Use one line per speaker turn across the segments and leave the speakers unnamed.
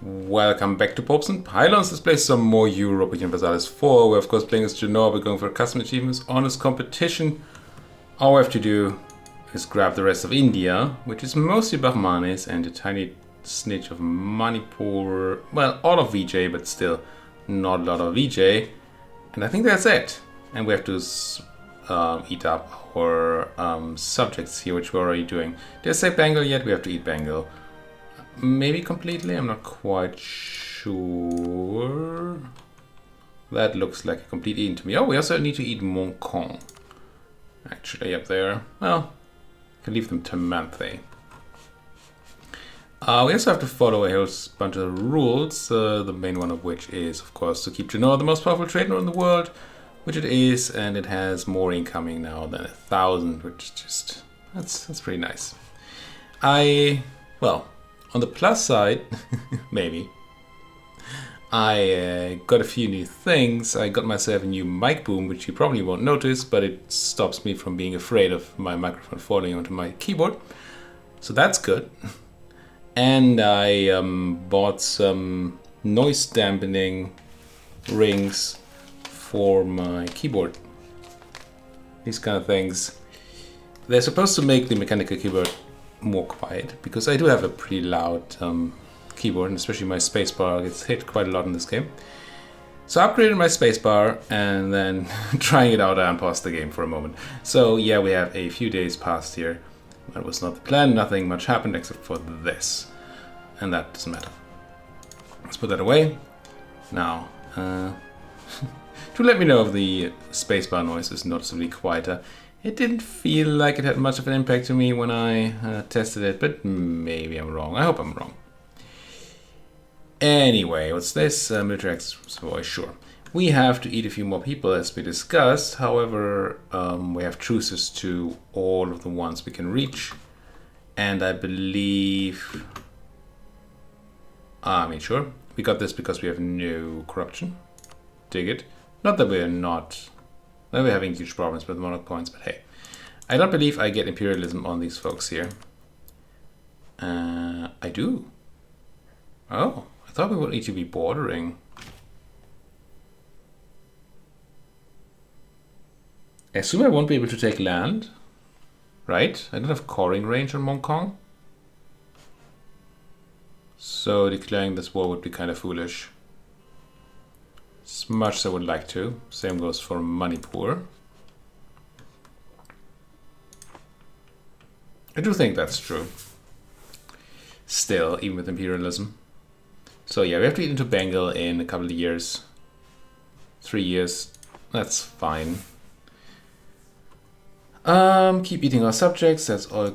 Welcome back to Popes and Pylons. Let's play some more Europa Universalis 4. We're of course playing as Genoa. We're going for custom achievements, honest competition. All we have to do is grab the rest of India, which is mostly above Manes, and a tiny snitch of Manipur. Well, all of VJ, but still not a lot of VJ. And I think that's it. And we have to eat up our subjects here, which we're already doing. Did I say Bengal yet? We have to eat Bengal. Maybe completely, I'm not quite sure. That looks like a complete eating to me. Oh, we also need to eat Moncon. Actually, up there. Well, can leave them to Manthe. We also have to follow a whole bunch of rules. The main one of which is, of course, to keep Genoa the most powerful trader in the world, which it is, and it has more incoming now than 1,000, which is just that's pretty nice. Well. On the plus side, maybe, I got a few new things. I got myself a new mic boom, which you probably won't notice, but it stops me from being afraid of my microphone falling onto my keyboard. So that's good. And I bought some noise dampening rings for my keyboard. These kind of things. They're supposed to make the mechanical keyboard more quiet, because I do have a pretty loud keyboard, and especially my spacebar gets hit quite a lot in this game. So I upgraded my spacebar, and then trying it out, I unpaused the game for a moment. So yeah, we have a few days past here. That was not the plan, nothing much happened except for this. And that doesn't matter. Let's put that away. Now, to let me know if the spacebar noise is noticeably quieter. It didn't feel like it had much of an impact to me when I tested it, but maybe I'm wrong. I hope I'm wrong. Anyway, what's this? Military exploit, sure. We have to eat a few more people, as we discussed. However, we have truces to all of the ones we can reach. And I believe... sure. We got this because we have no corruption. Dig it. Not that we're not... We're having huge problems with monarch points, but hey. I don't believe I get imperialism on these folks here. I do. Oh, I thought we would need to be bordering. I assume I won't be able to take land. Right? I don't have coring range on Moncon. So declaring this war would be kind of foolish. As much as I would like to. Same goes for Manipur. I do think that's true. Still, even with imperialism. So yeah, we have to eat into Bengal in a couple of years. 3 years. That's fine. Keep eating our subjects. That's all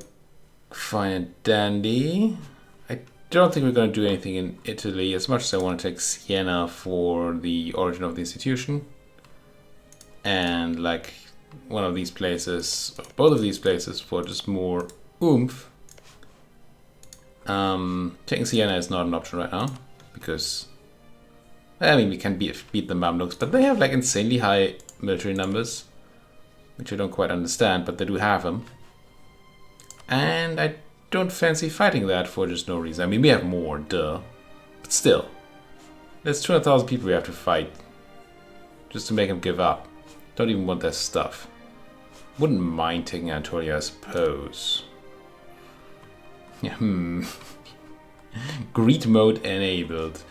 fine and dandy. I don't think we're going to do anything in Italy, as much as I want to take Siena for the origin of the institution. And like one of these places, both of these places for just more oomph. Taking Siena is not an option right now, because I mean we can beat the Mamluks, but they have like insanely high military numbers, which I don't quite understand, but they do have them. And I don't fancy fighting that for just no reason. I mean, we have more, duh. But still. There's 200,000 people we have to fight. Just to make them give up. Don't even want their stuff. Wouldn't mind taking Anatolia, I suppose. Yeah, Greed mode enabled.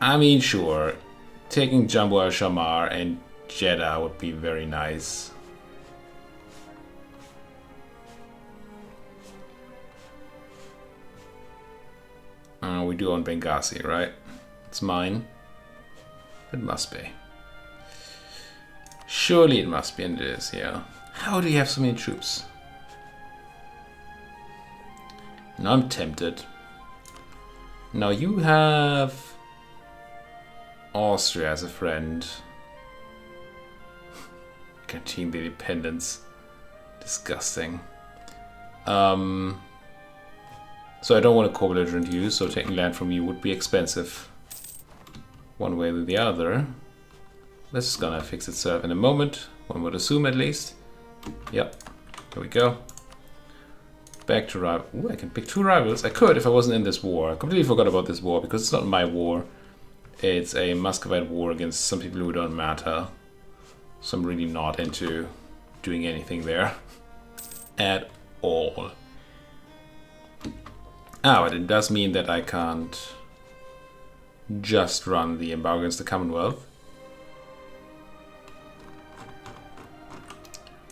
I mean, sure. Taking Jambu al-Shamar and Jeddah would be very nice. We do own Benghazi, right? It's mine. It must be. Surely it must be, and it is, yeah. How do you have so many troops? Now I'm tempted. Now you have Austria as a friend. Guaranteeing the independence. Disgusting. So I don't want a co-belligerent you, so taking land from you would be expensive. One way or the other. This is gonna fix itself in a moment. One would assume at least. Yep. There we go. back to rival. Ooh, I can pick 2 rivals. I could if I wasn't in this war. I completely forgot about this war because it's not my war. It's a Muscovite war against some people who don't matter. So I'm really not into doing anything there at all. Ah, but it does mean that I can't just run the embargo against the Commonwealth.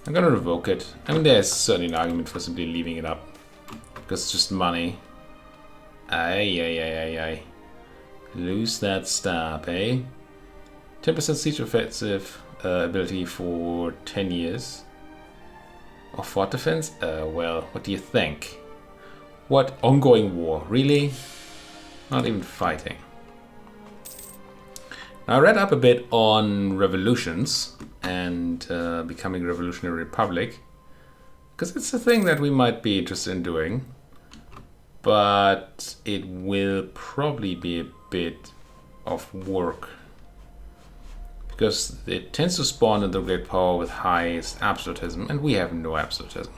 I'm gonna revoke it. I mean, there's certainly an argument for simply leaving it up. Because it's just money. Aye. Lose that stab, eh? 10% siege offensive ability for 10 years. Or fort defense? Well, what do you think? What ongoing war? Really? Not even fighting. Now, I read up a bit on revolutions and becoming a revolutionary republic. Because it's a thing that we might be interested in doing. But it will probably be a bit of work. Because it tends to spawn in the great power with highest absolutism, and we have no absolutism.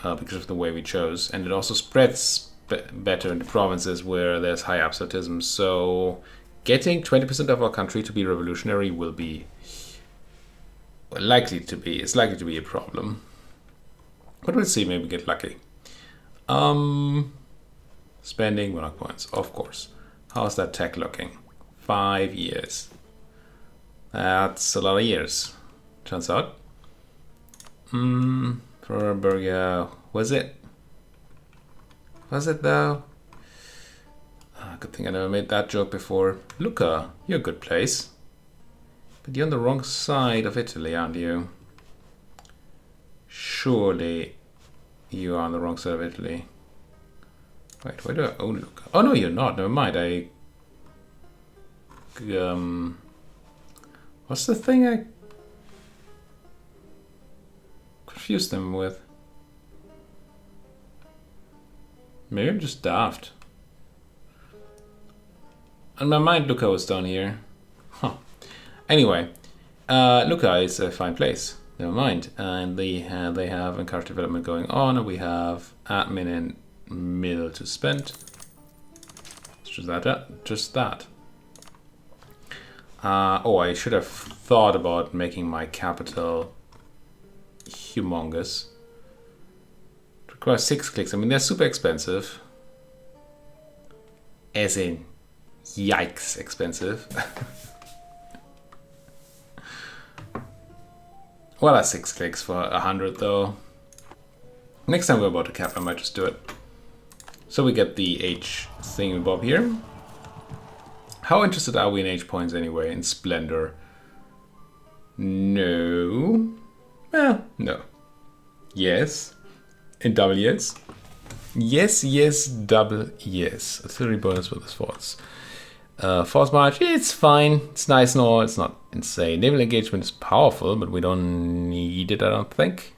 Because of the way we chose. And it also spreads better in the provinces where there's high absolutism. So getting 20% of our country to be revolutionary will be likely to be. It's likely to be a problem. But we'll see, maybe get lucky. Spending monarch points, of course. How's that tech looking? 5 years. That's a lot of years, turns out. Freiburg, was it? Was it though? Good thing I never made that joke before. Lucca, you're a good place. But you're on the wrong side of Italy, aren't you? Surely you are on the wrong side of Italy. Wait, where do I own Lucca? Oh no, you're not. Never mind. What's the thing I confused them with? Maybe I'm just daft. In my mind, Lucca was down here. Huh. Anyway, Lucca is a fine place. Never mind. And they have encouraged development going on. We have admin and mill to spend. It's just that. Oh, I should have thought about making my capital humongous. It requires 6 clicks. I mean, they're super expensive. As in, yikes expensive. Well, that's 6 clicks for 100 though. Next time we're about to cap, I might just do it. So we get the H thingamabob here. How interested are we in H points anyway? In Splendor? No. Well, no. Yes. In double yes. Yes, double yes. Auxiliary bonus with this force. Force march, it's fine. It's nice and all. It's not insane. Naval engagement is powerful, but we don't need it, I don't think.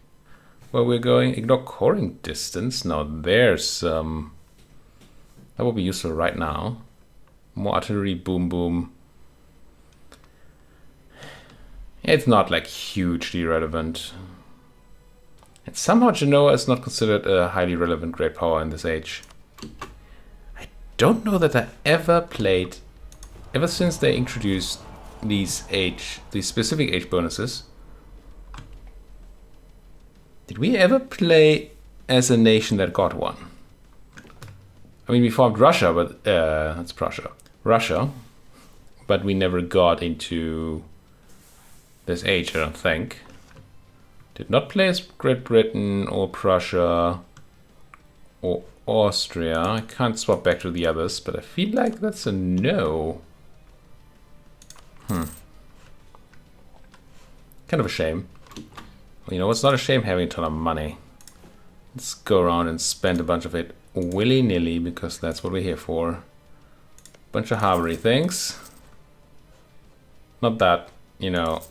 Where we're going. Ignore coring distance. Now there's that would be useful right now. More artillery, boom, boom. It's not like hugely relevant. And somehow Genoa is not considered a highly relevant great power in this age. I don't know that I ever played, ever since they introduced these specific age bonuses. Did we ever play as a nation that got one? I mean, we formed Russia, but that's Prussia. Russia, but we never got into this age, I don't think. Did not play as Great Britain or Prussia or Austria. I can't swap back to the others, but I feel like that's a no. Kind of a shame. Well, you know, it's not a shame having a ton of money. Let's go around and spend a bunch of it willy-nilly, because that's what we're here for. Bunch of harbory things. Not that, you know,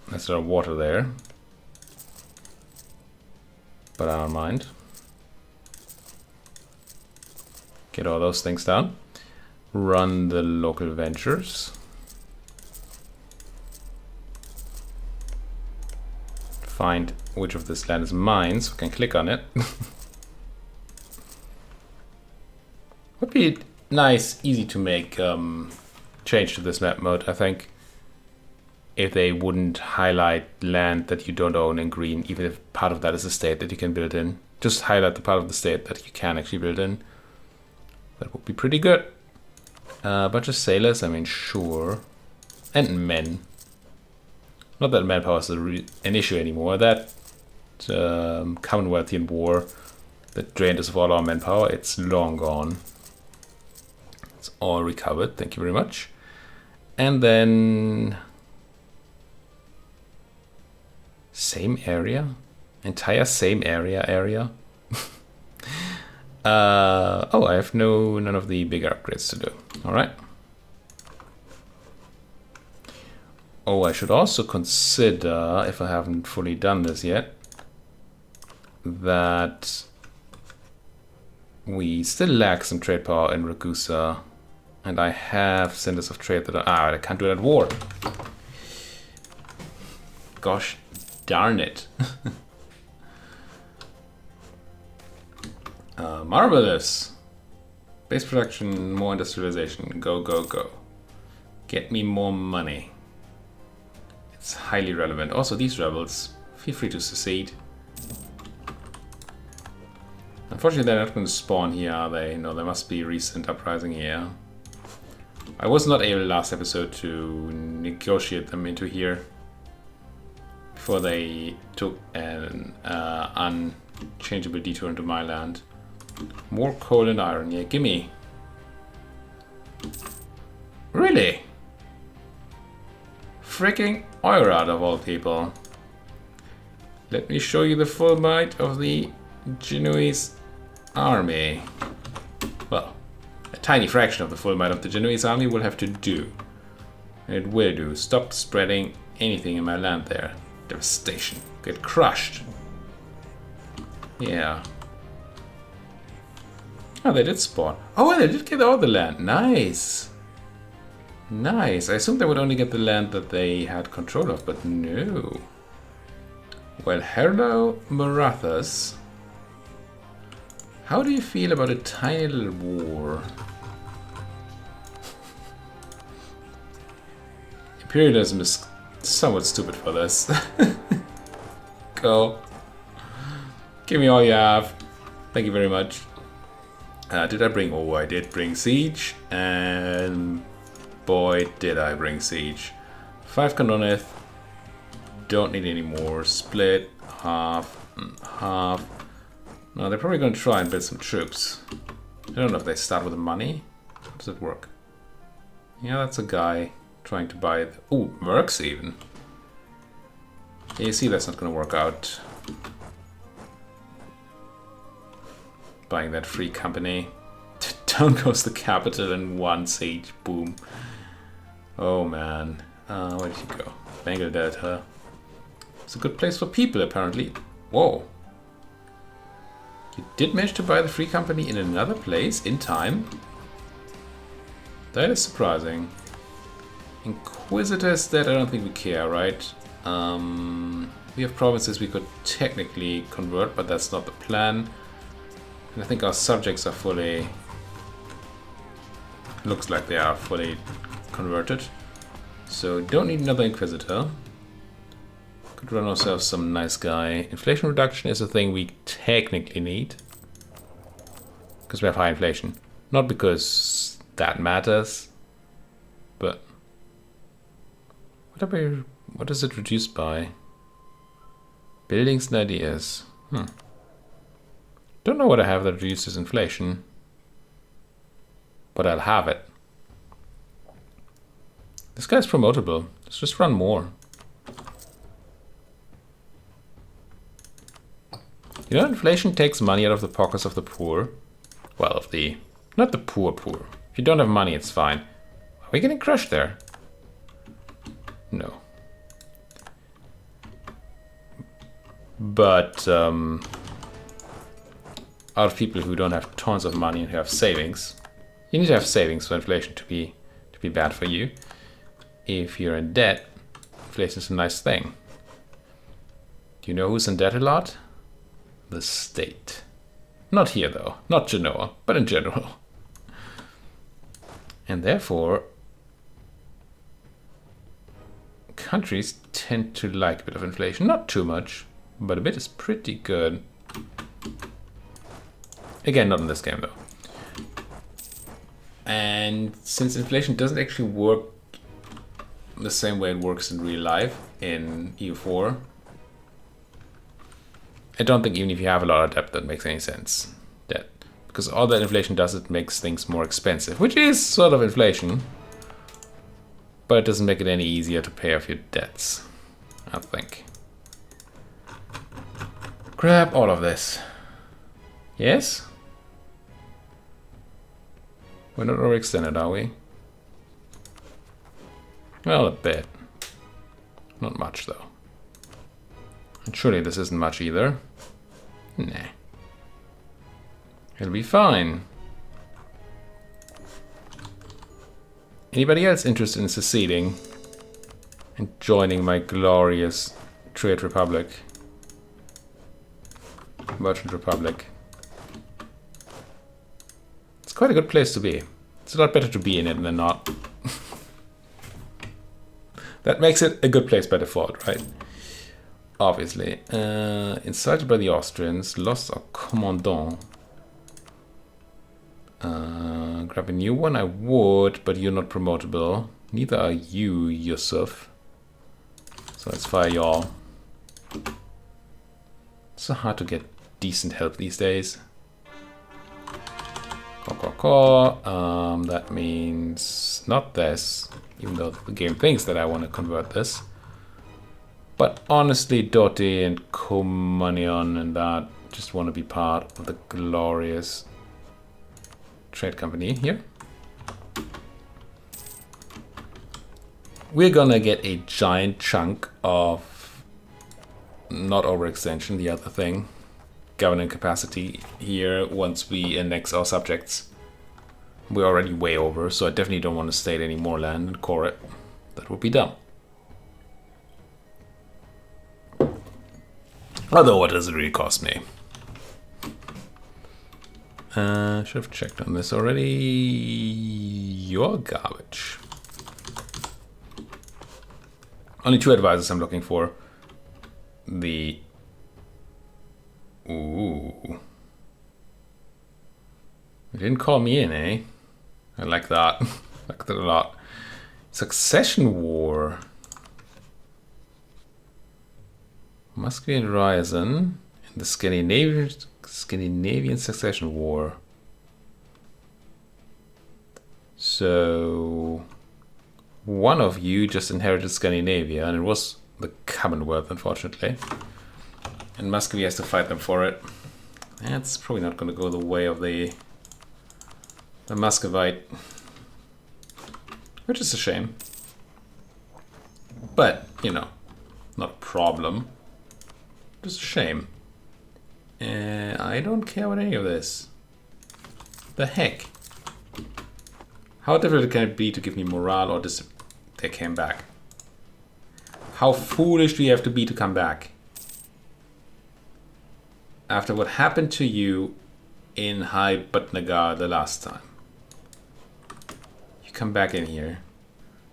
there's sort of water there. But I don't mind. Get all those things down. Run the local ventures. find which of this land is mine so I can click on it. Would be nice, easy to make change to this map mode, I think. If they wouldn't highlight land that you don't own in green, even if part of that is a state that you can build in. Just highlight the part of the state that you can actually build in. That would be pretty good. A bunch of sailors, I mean, sure. And men. Not that manpower is an issue anymore. That Commonwealthian war that drained us of all our manpower, it's long gone. It's all recovered, thank you very much. And then... same area? Entire same area? Oh, I have none of the bigger upgrades to do. Alright. Oh, I should also consider, if I haven't fully done this yet, that we still lack some trade power in Ragusa. And I have centers of trade that I can't do that war. Gosh darn it. Marvelous. Base production, more industrialization. Go, go, go. Get me more money. It's highly relevant. Also, these rebels, feel free to secede. Unfortunately, they're not going to spawn here, are they? No, there must be recent uprising here. I was not able last episode to negotiate them into here before they took an unchangeable detour into my land. More coal and iron, yeah, gimme. Really? Freaking Oirad of all people. Let me show you the full might of the Genoese army. Well, a tiny fraction of the full might of the Genoese army will have to do. And it will do. Stop spreading anything in my land there. Devastation. Get crushed. Yeah. Oh, they did spawn. Oh, they did get all the land. Nice. Nice. I assumed they would only get the land that they had control of, but no. Well, hello, Marathas. How do you feel about a tiny little war? Imperialism is somewhat stupid for this. Go. Give me all you have. Thank you very much. Did I bring... Oh, I did bring siege. And boy, did I bring siege. 5 canoneth. Don't need any more. Split. Half. Half. No, they're probably going to try and build some troops. I don't know if they start with the money. How does it work? Yeah, that's a guy trying to buy... Ooh, mercs even. Yeah, you see that's not going to work out. Buying that free company. Down goes the capital in one siege. Boom. Oh man. Where did you go? Bengal Delta. It's a good place for people apparently. Whoa. You did manage to buy the free company in another place in time? That is surprising. Inquisitors, that I don't think we care, right? We have provinces we could technically convert, but that's not the plan. And I think our subjects are fully... Looks like they are fully converted. So don't need another Inquisitor. Could run ourselves some nice guy. Inflation reduction is a thing we technically need. Because we have high inflation. Not because that matters. But... What is it reduced by? Buildings and ideas. Don't know what I have that reduces inflation. But I'll have it. This guy's promotable. Let's just run more. You know, inflation takes money out of the pockets of the poor. Well, of the... Not the poor. If you don't have money, it's fine. Are we getting crushed there? No. But, out of people who don't have tons of money and who have savings, you need to have savings for inflation to be bad for you. If you're in debt, inflation is a nice thing. Do you know who's in debt a lot? The state. Not here though, not Genoa, but in general. And therefore, countries tend to like a bit of inflation. Not too much, but a bit is pretty good. Again, not in this game though. And since inflation doesn't actually work the same way it works in real life in EU4, I don't think even if you have a lot of debt that makes any sense. Debt. Because all that inflation does, it makes things more expensive, which is sort of inflation. But it doesn't make it any easier to pay off your debts, I think. Grab all of this. Yes? We're not overextended, are we? Well, a bit. Not much, though. And surely this isn't much either. Nah. It'll be fine. Anybody else interested in seceding and joining my glorious trade republic? Merchant republic. It's quite a good place to be. It's a lot better to be in it than not. That makes it a good place by default, right? Obviously. Insulted by the Austrians, lost our commandant. Grab a new one, I would, but you're not promotable. Neither are you, Yusuf. So let's fire y'all. It's so hard to get decent help these days. That means not this, even though the game thinks that I want to convert this. But honestly, Dotti and Comanion and that just want to be part of the glorious trade company here. We're gonna get a giant chunk of, not overextension, the other thing, governing capacity here once we annex our subjects. We're already way over, so I definitely don't want to state any more land and core it. That would be dumb. Although, what does it really cost me? Should have checked on this already. You're garbage. Only 2 advisors I'm looking for. The... Ooh. You didn't call me in, eh? I like that. Like that a lot. Succession War. Muscovy and Ryazan in the Scandinavian Succession War. So one of you just inherited Scandinavia, and it was the Commonwealth, unfortunately. And Muscovy has to fight them for it. That's probably not going to go the way of the Muscovite, which is a shame. But, you know, not a problem. Just a shame. I don't care about any of this. The heck? How difficult can it be to give me morale or discipline? They came back. How foolish do you have to be to come back? After what happened to you in High Bhatnagar the last time. You come back in here.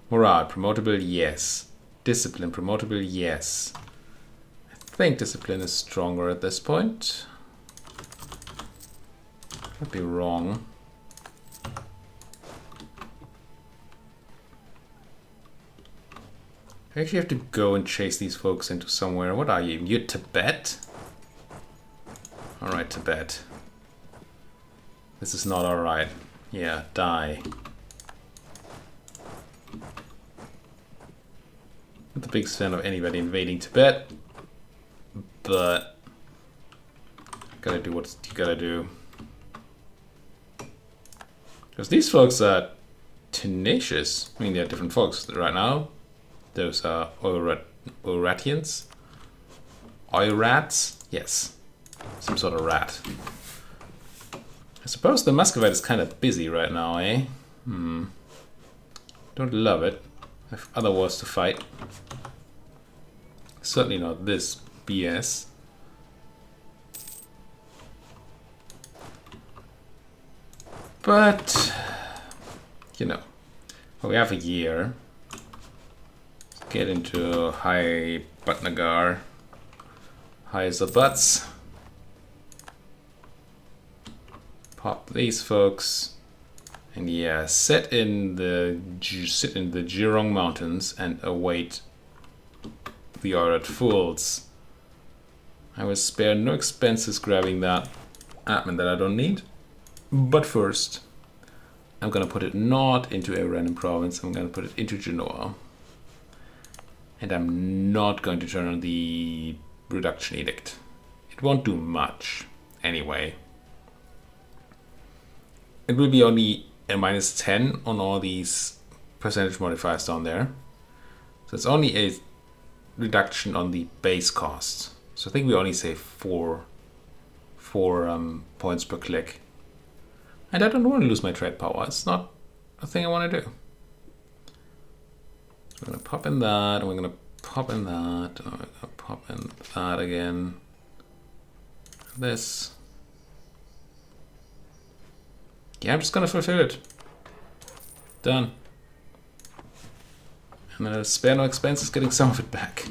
Morale, promotable, yes. Discipline, promotable, yes. I think discipline is stronger at this point. Might be wrong. I actually have to go and chase these folks into somewhere. What are you? You're Tibet? Alright, Tibet. This is not alright. Yeah, die. Not the biggest fan of anybody invading Tibet, but gotta do what you gotta do. Because these folks are tenacious. I mean, they're different folks right now. Those are Oiratians. Oirats? Yes. Some sort of rat. I suppose the Muscovite is kind of busy right now, eh? Don't love it. I have other wars to fight. Certainly not this BS. But, you know, we have a year. Let's get into High Butnagar. High as the butts. Pop these folks. And yeah, sit in the Jirong Mountains and await the Oirat Fools. I will spare no expenses grabbing that admin that I don't need. But first, I'm gonna put it not into a random province, I'm gonna put it into Genoa. And I'm not going to turn on the reduction edict. It won't do much anyway. It will be only a -10 on all these percentage modifiers down there. So it's only a reduction on the base cost. So I think we only save four points per click. And I don't want to lose my trade power. It's not a thing I want to do. So we're going to pop in that, and we're going to pop in that, and we're going to pop in that again. This. Yeah, I'm just going to fulfill it. Done. And then I'll spare no expenses getting some of it back.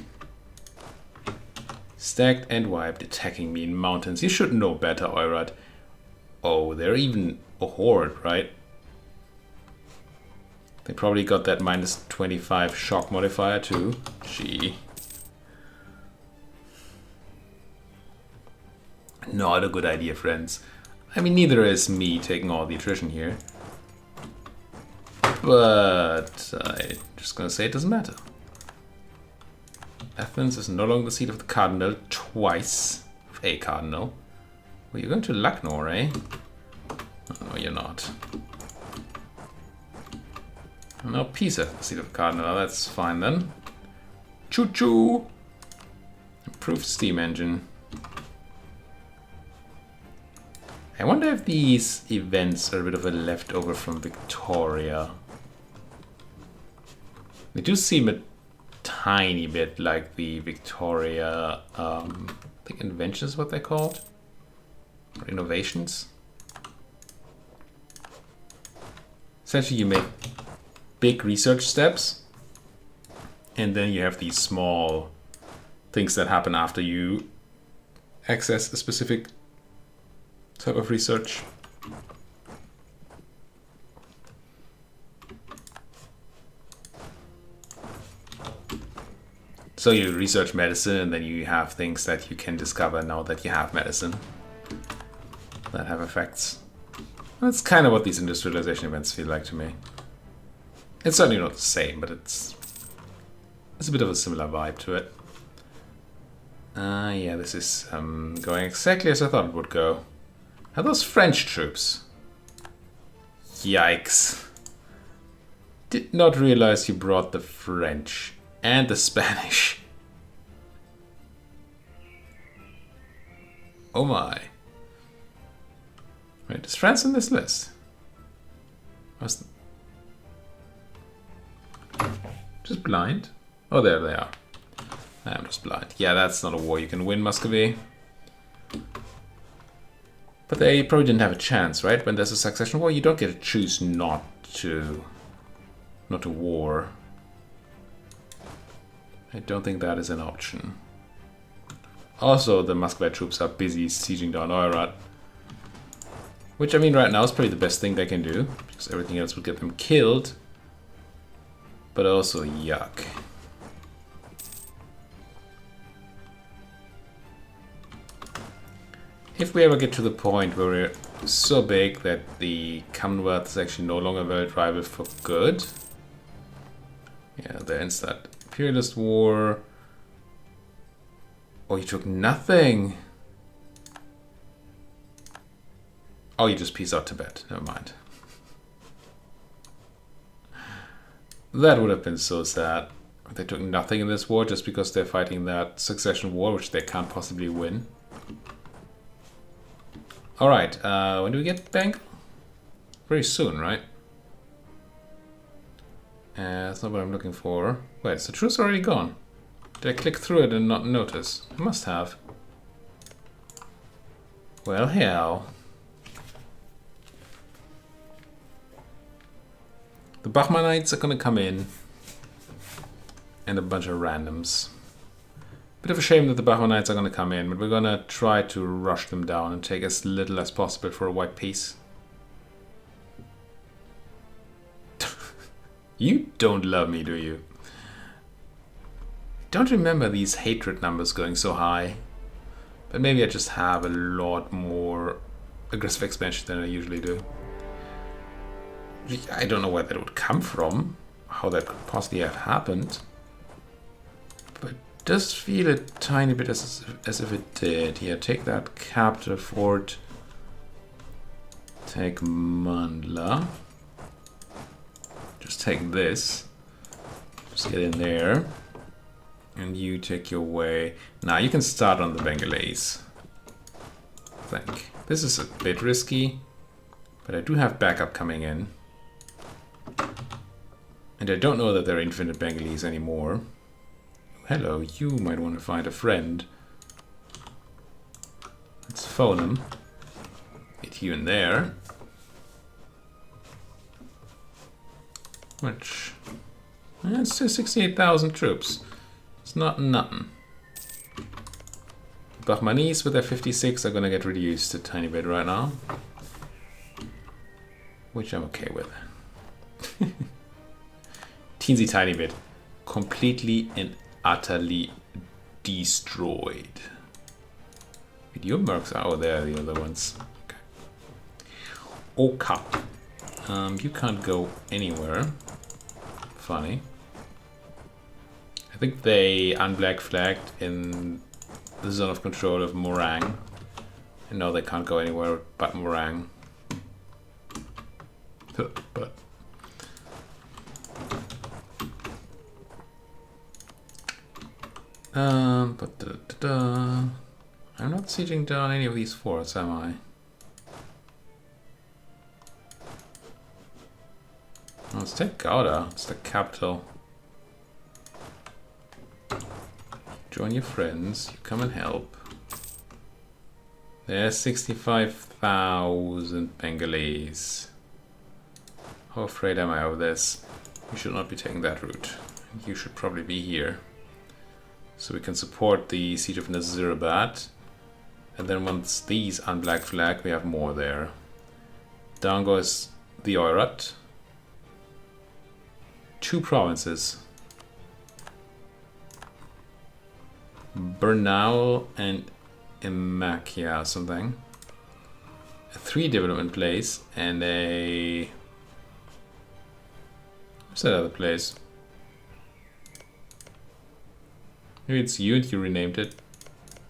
Stacked and wiped, attacking me in mountains. You should know better, Oirat. Oh, they're even a horde, right? They probably got that -25 shock modifier too. Gee. Not a good idea, friends. I mean, neither is me taking all the attrition here. But I'm just gonna say it doesn't matter. Athens is no longer the seat of the cardinal twice. Of a cardinal. Well, you're going to Lucknow, eh? Oh, no, you're not. No, Pisa, the seat of the cardinal. That's fine then. Choo-choo! Improved steam engine. I wonder if these events are a bit of a leftover from Victoria. They do seem a tiny bit like the Victoria, I think inventions is what they're called, or innovations. Essentially you make big research steps and then you have these small things that happen after you access a specific type of research. So you research medicine and then you have things that you can discover now that you have medicine that have effects. That's kind of what these industrialization events feel like to me. It's certainly not the same, but it's a bit of a similar vibe to it. Yeah, this is going exactly as I thought it would go. Are those French troops? Yikes. Did not realize you brought the French and the Spanish. Oh my. Wait, is France in this list? Just blind? Oh, there they are. I'm just blind. Yeah, that's not a war you can win, Muscovy. But they probably didn't have a chance, right? When there's a succession war, you don't get to choose not to war. I don't think that is an option. Also, the Muscovite troops are busy sieging down Oirat. Which, I mean, right now is probably the best thing they can do, because everything else would get them killed. But also, yuck. If we ever get to the point where we're so big that the Commonwealth is actually no longer very rival for good. Yeah, there ends that Imperialist War. Oh, you took nothing. Oh, you just pieced out Tibet. Never mind. That would have been so sad. They took nothing in this war just because they're fighting that succession war, which they can't possibly win. Alright, when do we get Bengal? Very soon, right? That's not what I'm looking for. Wait, so the truth's already gone. Did I click through it and not notice? I must have. Well, hell. The Bachmannites are gonna come in. And a bunch of randoms. Bit of a shame that the Bachmannites are gonna come in, but we're gonna try to rush them down and take as little as possible for a white piece. You don't love me, do you? Don't remember these hatred numbers going so high. But maybe I just have a lot more aggressive expansion than I usually do. I don't know where that would come from. How that could possibly have happened. But it does feel a tiny bit as if it did. Here, take that capital fort. Take Mandla. Just take this. Just get in there. And you take your way. Now you can start on the Bengalese. I think. This is a bit risky. But I do have backup coming in. And I don't know that there are infinite Bengalese anymore. Hello, you might want to find a friend. Let's phone him. Get you in there. Which... it's still 68,000 troops. It's not nothing. Bahmanis with their 56 are gonna get reduced a tiny bit right now. Which I'm okay with. Teensy tiny bit. Completely and utterly destroyed. But your mercs are... oh, there the other ones. Okay. You can't go anywhere. Funny. I think they unblack flagged in the zone of control of Morang. And now they can't go anywhere but Morang. But I'm not sieging down any of these forts, am I? Let's take Gouda. It's the capital. Join your friends. You come and help. There's 65,000 Bengalese. How afraid am I of this? You should not be taking that route. You should probably be here. So we can support the siege of Nazirabad. And then once these unblack flag, we have more there. Down goes the Oirat. 2 provinces. Bernal and Imakia or something. A 3 development place and a... what's that other place? Maybe it's you and you renamed it.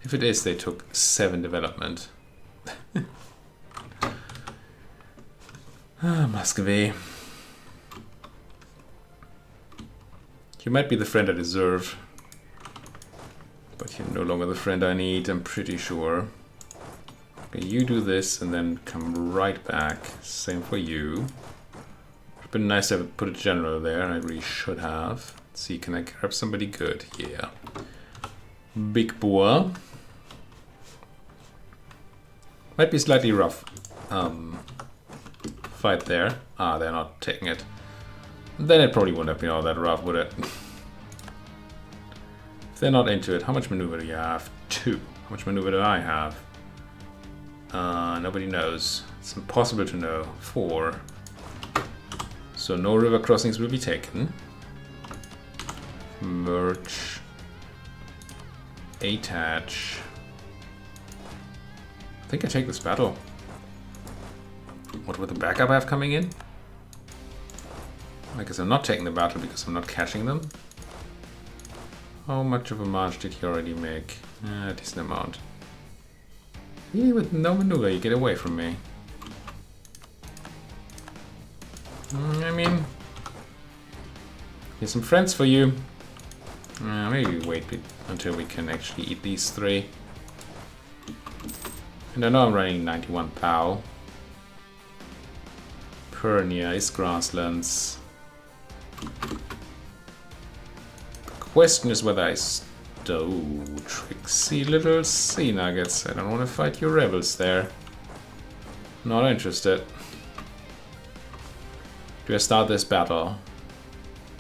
If it is, they took 7 development. Muscovy. You might be the friend I deserve. But you're no longer the friend I need, I'm pretty sure. Okay, you do this and then come right back. Same for you. It'd been nice to have put a general there, I really should have. Let's see, can I grab somebody good? Yeah. Big Boer. Might be slightly rough. Fight there. Ah, they're not taking it. Then it probably wouldn't have been all that rough, would it? If they're not into it, how much maneuver do you have? 2. How much maneuver do I have? Nobody knows. It's impossible to know. 4. So no river crossings will be taken. Merge. Attach. I think I take this battle. What would the backup have coming in? I guess I'm not taking the battle because I'm not catching them. How much of a march did he already make? A decent amount. Really, with no maneuver, you get away from me. I mean, here's some friends for you. Maybe wait until we can actually eat these 3. And I know I'm running 91 POW. Pernia is grasslands. The question is whether I Oh, tricksy little sea nuggets. I don't want to fight your rebels there. Not interested. Do I start this battle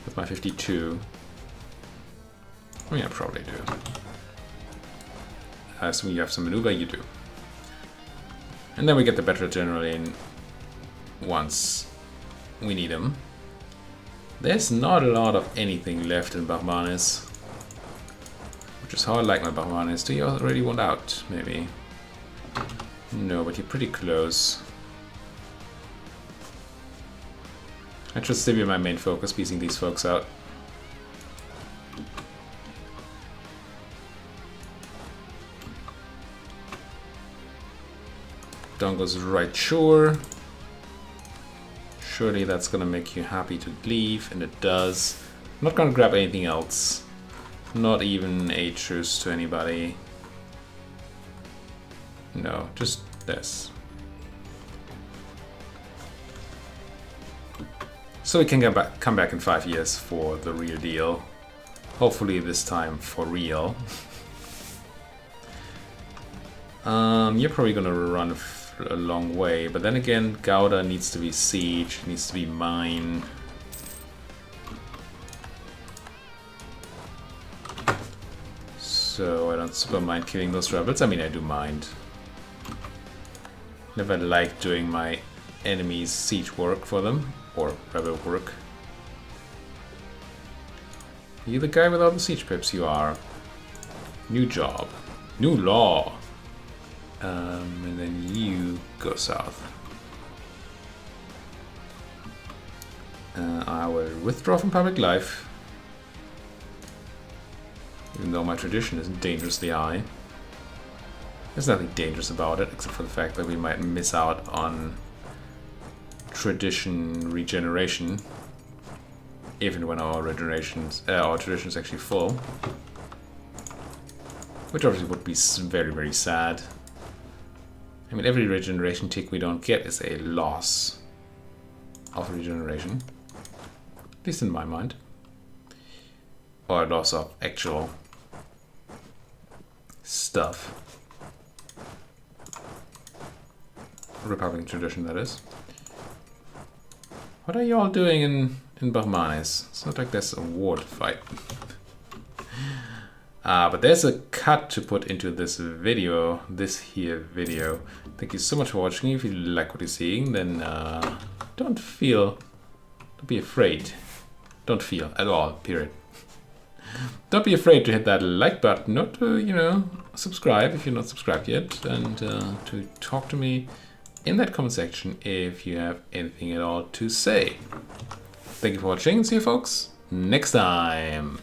with my 52? I mean, I probably do. I assume you have some maneuver, you do. And then we get the better general in once we need him. There's not a lot of anything left in Bahmanis, which is how I like my Bahmanis. Do you already want out, maybe? No, but you're pretty close. That should still be my main focus, piecing these folks out. Down goes right shore. Surely that's gonna make you happy to leave, and it does. I'm not gonna grab anything else. Not even a truce to anybody. No, just this. So we can come back in 5 years for the real deal. Hopefully this time for real. You're probably gonna run a long way, but then again, Gouda needs to be siege, needs to be mine. So I don't super mind killing those rebels. I mean, I do mind. Never liked doing my enemies' siege work for them, or rebel work. You the guy with all the siege pips, you are. New job. New law. And then you go south. I will withdraw from public life. Even though my tradition is dangerously high. There's nothing dangerous about it, except for the fact that we might miss out on tradition regeneration. Even when our tradition is actually full. Which obviously would be very, very sad. I mean, every regeneration tick we don't get is a loss of regeneration. At least in my mind. Or a loss of actual stuff. Republican tradition, that is. What are you all doing in Bahmanis? It's not like there's a war to fight. But there's a cut to put into this video, this here video. Thank you so much for watching. If you like what you're seeing, then don't be afraid. Don't feel at all, period. Don't be afraid to hit that like button, not to, you know, subscribe if you're not subscribed yet, and to talk to me in that comment section if you have anything at all to say. Thank you for watching, see you folks next time.